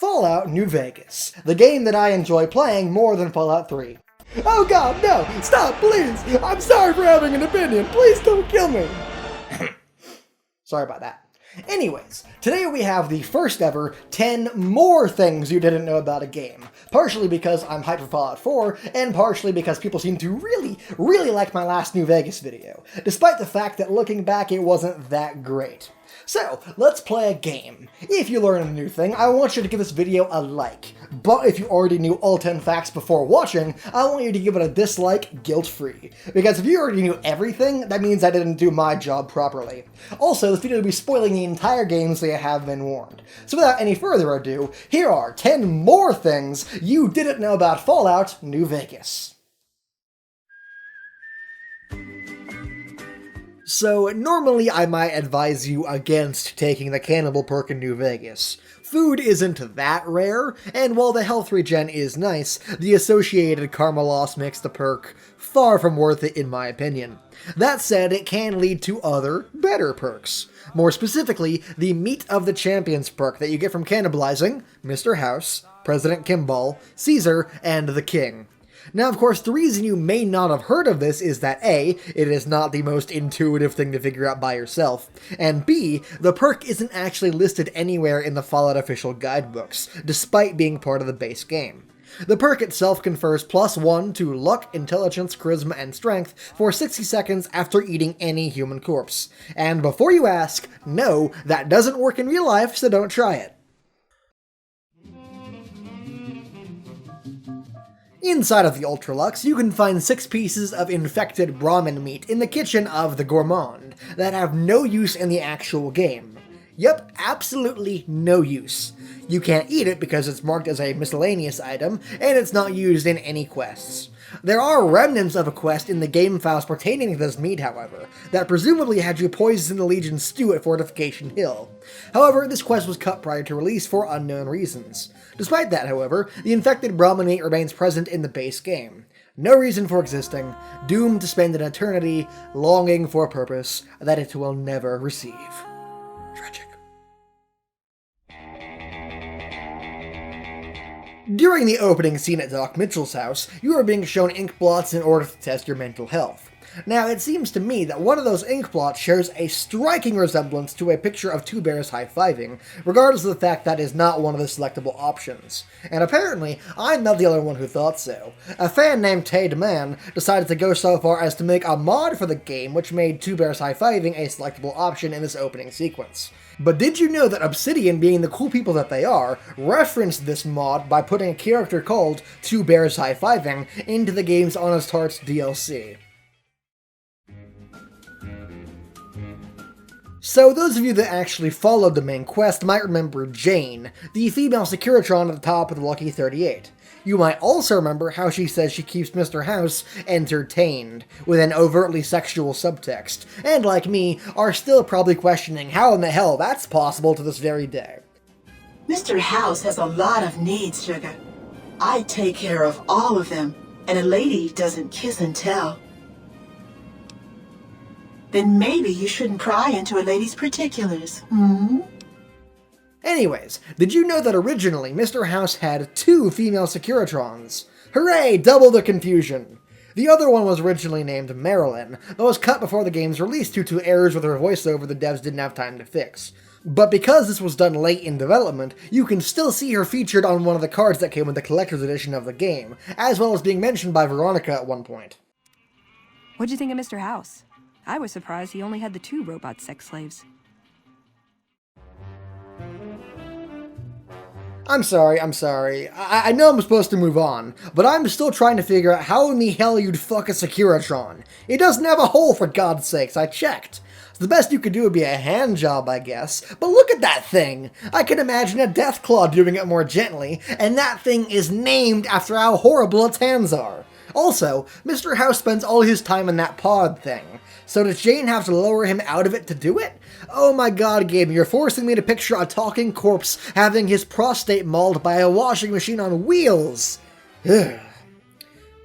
Fallout New Vegas, the game that I enjoy playing more than Fallout 3. Oh god, no! Stop, please! I'm sorry for having an opinion! Please don't kill me! Sorry about that. Anyways, today we have the first ever 10 more things you didn't know about a game. Partially because I'm hyped for Fallout 4, and partially because people seem to really like my last New Vegas video, despite the fact that looking back it wasn't that great. So, let's play a game. If you learn a new thing, I want you to give this video a like. But if you already knew all 10 facts before watching, I want you to give it a dislike guilt-free. Because if you already knew everything, that means I didn't do my job properly. Also, this video will be spoiling the entire game, so you have been warned. So without any further ado, here are 10 more things you didn't know about Fallout New Vegas. So, normally I might advise you against taking the cannibal perk in New Vegas. Food isn't that rare, and while the health regen is nice, the associated karma loss makes the perk far from worth it in my opinion. That said, it can lead to other, better perks. More specifically, the Meat of the Champions perk that you get from cannibalizing Mr. House, President Kimball, Caesar, and the King. Now, of course, the reason you may not have heard of this is that A, it is not the most intuitive thing to figure out by yourself, and B, the perk isn't actually listed anywhere in the Fallout official guidebooks, despite being part of the base game. The perk itself confers +1 to luck, intelligence, charisma, and strength for 60 seconds after eating any human corpse. And before you ask, no, that doesn't work in real life, so don't try it. Inside of the Ultralux, you can find 6 pieces of infected Brahmin meat in the kitchen of the Gourmand that have no use in the actual game. Yep, absolutely no use. You can't eat it because it's marked as a miscellaneous item, and it's not used in any quests. There are remnants of a quest in the game files pertaining to this meat, however, that presumably had you poison the Legion's stew at Fortification Hill. However, this quest was cut prior to release for unknown reasons. Despite that, however, the infected Brahmin meat remains present in the base game. No reason for existing, doomed to spend an eternity longing for a purpose that it will never receive. Tragic. During the opening scene at Doc Mitchell's house, you are being shown ink blots in order to test your mental health. Now, it seems to me that one of those ink blots shares a striking resemblance to a picture of two bears high-fiving, regardless of the fact that is not one of the selectable options. And apparently, I'm not the only one who thought so. A fan named Tade Man decided to go so far as to make a mod for the game which made two bears high-fiving a selectable option in this opening sequence. But did you know that Obsidian, being the cool people that they are, referenced this mod by putting a character called Two Bears High-Fiving into the game's Honest Hearts DLC? So those of you that actually followed the main quest might remember Jane, the female Securitron at the top of the Lucky 38. You might also remember how she says she keeps Mr. House entertained, with an overtly sexual subtext, and like me, are still probably questioning how in the hell that's possible to this very day. Mr. House has a lot of needs, sugar. I take care of all of them, and a lady doesn't kiss and tell. Then maybe you shouldn't pry into a lady's particulars, Anyways, did you know that originally Mr. House had 2 female Securitrons? Hooray, double the confusion! The other one was originally named Marilyn, but was cut before the game's release due to errors with her voiceover the devs didn't have time to fix. But because this was done late in development, you can still see her featured on one of the cards that came with the collector's edition of the game, as well as being mentioned by Veronica at one point. What'd you think of Mr. House? I was surprised he only had the 2 robot sex slaves. I'm sorry. I know I'm supposed to move on, but I'm still trying to figure out how in the hell you'd fuck a Securitron. It doesn't have a hole, for God's sakes, I checked. So the best you could do would be a hand job, I guess, but look at that thing! I can imagine a Deathclaw doing it more gently, and that thing is named after how horrible its hands are. Also, Mr. House spends all his time in that pod thing. So does Jane have to lower him out of it to do it? Oh my god, Gabe, you're forcing me to picture a talking corpse having his prostate mauled by a washing machine on wheels! Ugh.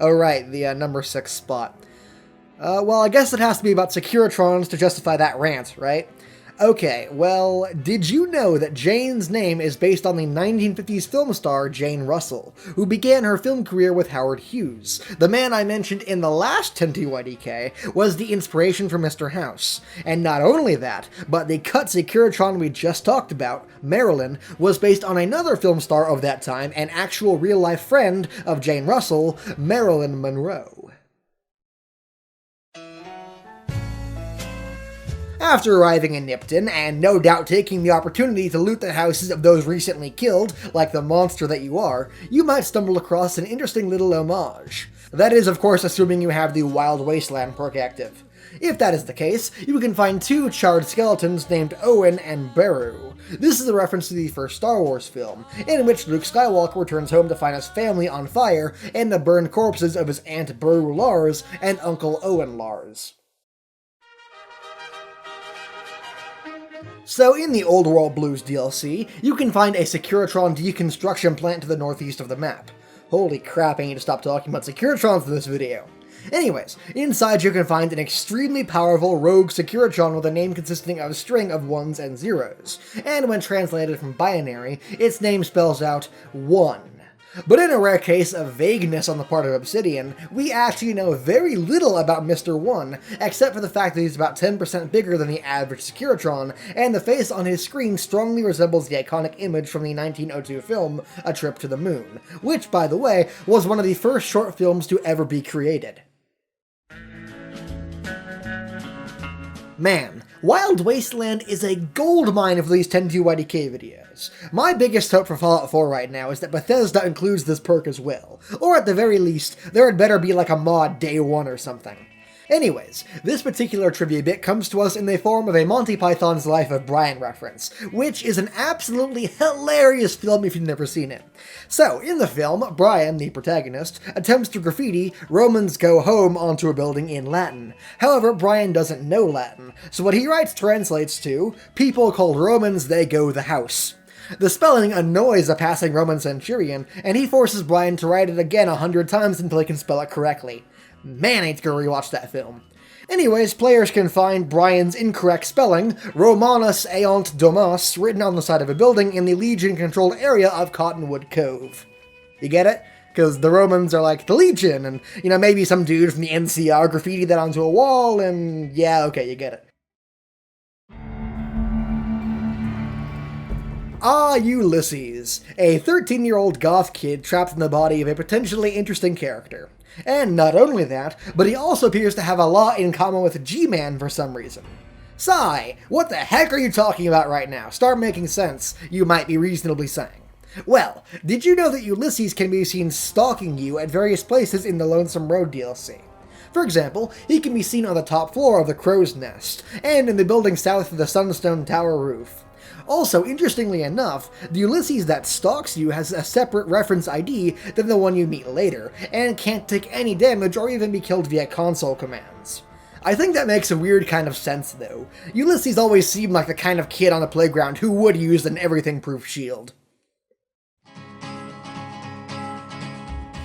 Alright, the number 6 spot. Well, I guess it has to be about Securitrons to justify that rant, right? Okay, well, did you know that Jane's name is based on the 1950s film star Jane Russell, who began her film career with Howard Hughes? The man I mentioned in the last 10TYDK was the inspiration for Mr. House. And not only that, but the cut Securitron we just talked about, Marilyn, was based on another film star of that time, an actual real-life friend of Jane Russell, Marilyn Monroe. After arriving in Nipton, and no doubt taking the opportunity to loot the houses of those recently killed, like the monster that you are, you might stumble across an interesting little homage. That is, of course, assuming you have the Wild Wasteland perk active. If that is the case, you can find two charred skeletons named Owen and Beru. This is a reference to the first Star Wars film, in which Luke Skywalker returns home to find his family on fire and the burned corpses of his Aunt Beru Lars and Uncle Owen Lars. So in the Old World Blues DLC, you can find a Securitron deconstruction plant to the northeast of the map. Holy crap, I need to stop talking about Securitrons in this video. Anyways, inside you can find an extremely powerful rogue Securitron with a name consisting of a string of 1s and 0s, and when translated from binary, its name spells out 1. But in a rare case of vagueness on the part of Obsidian, we actually know very little about Mr. 1, except for the fact that he's about 10% bigger than the average Securitron, and the face on his screen strongly resembles the iconic image from the 1902 film, A Trip to the Moon, which, by the way, was one of the first short films to ever be created. Man, Wild Wasteland is a goldmine for these 10TYDK videos. My biggest hope for Fallout 4 right now is that Bethesda includes this perk as well, or at the very least, there had better be like a mod day 1 or something. Anyways, this particular trivia bit comes to us in the form of a Monty Python's Life of Brian reference, which is an absolutely hilarious film if you've never seen it. So, in the film, Brian, the protagonist, attempts to graffiti "Romans go home" onto a building in Latin. However, Brian doesn't know Latin, so what he writes translates to, "People called Romans, they go the house." The spelling annoys a passing Roman centurion, and he forces Brian to write it again 100 times until he can spell it correctly. Man, I need to go rewatch that film. Anyways, players can find Brian's incorrect spelling, Romanus Eont Domus, written on the side of a building in the Legion-controlled area of Cottonwood Cove. You get it? Because the Romans are like, the Legion, and, maybe some dude from the NCR graffitied that onto a wall, and yeah, okay, you get it. Ulysses, a 13-year-old goth kid trapped in the body of a potentially interesting character. And not only that, but he also appears to have a lot in common with G-Man for some reason. Sigh, what the heck are you talking about right now? Start making sense, you might be reasonably saying. Well, did you know that Ulysses can be seen stalking you at various places in the Lonesome Road DLC? For example, he can be seen on the top floor of the Crow's Nest, and in the building south of the Sunstone Tower roof. Also, interestingly enough, the Ulysses that stalks you has a separate reference ID than the one you meet later, and can't take any damage or even be killed via console commands. I think that makes a weird kind of sense though. Ulysses always seemed like the kind of kid on the playground who would use an everything-proof shield.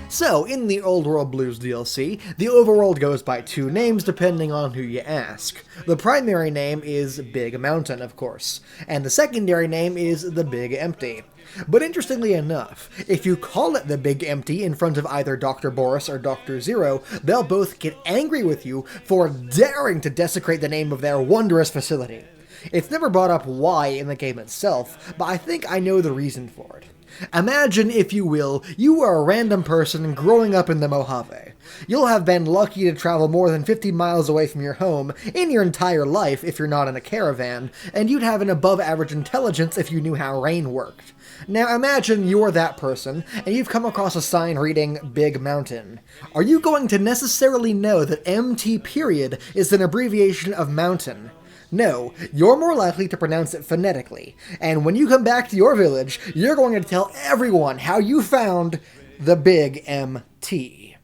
So, in the Old World Blues DLC, the overworld goes by two names depending on who you ask. The primary name is Big Mountain, of course, and the secondary name is the Big Empty. But interestingly enough, if you call it the Big Empty in front of either Dr. Boris or Dr. Zero, they'll both get angry with you for daring to desecrate the name of their wondrous facility. It's never brought up why in the game itself, but I think I know the reason for it. Imagine, if you will, you are a random person growing up in the Mojave. You'll have been lucky to travel more than 50 miles away from your home in your entire life if you're not in a caravan, and you'd have an above-average intelligence if you knew how rain worked. Now imagine you're that person, and you've come across a sign reading Big Mountain. Are you going to necessarily know that MT period is an abbreviation of mountain? No, you're more likely to pronounce it phonetically, and when you come back to your village, you're going to tell everyone how you found the Big MT.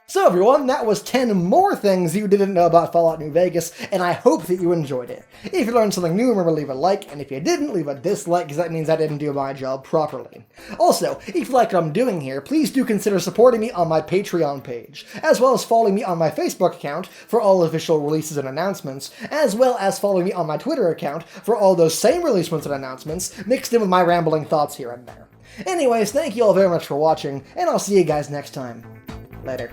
So everyone, that was 10 more things you didn't know about Fallout New Vegas, and I hope that you enjoyed it. If you learned something new, remember to leave a like, and if you didn't, leave a dislike, because that means I didn't do my job properly. Also, if you like what I'm doing here, please do consider supporting me on my Patreon page, as well as following me on my Facebook account for all official releases and announcements, as well as following me on my Twitter account for all those same releases and announcements, mixed in with my rambling thoughts here and there. Anyways, thank you all very much for watching, and I'll see you guys next time. Later.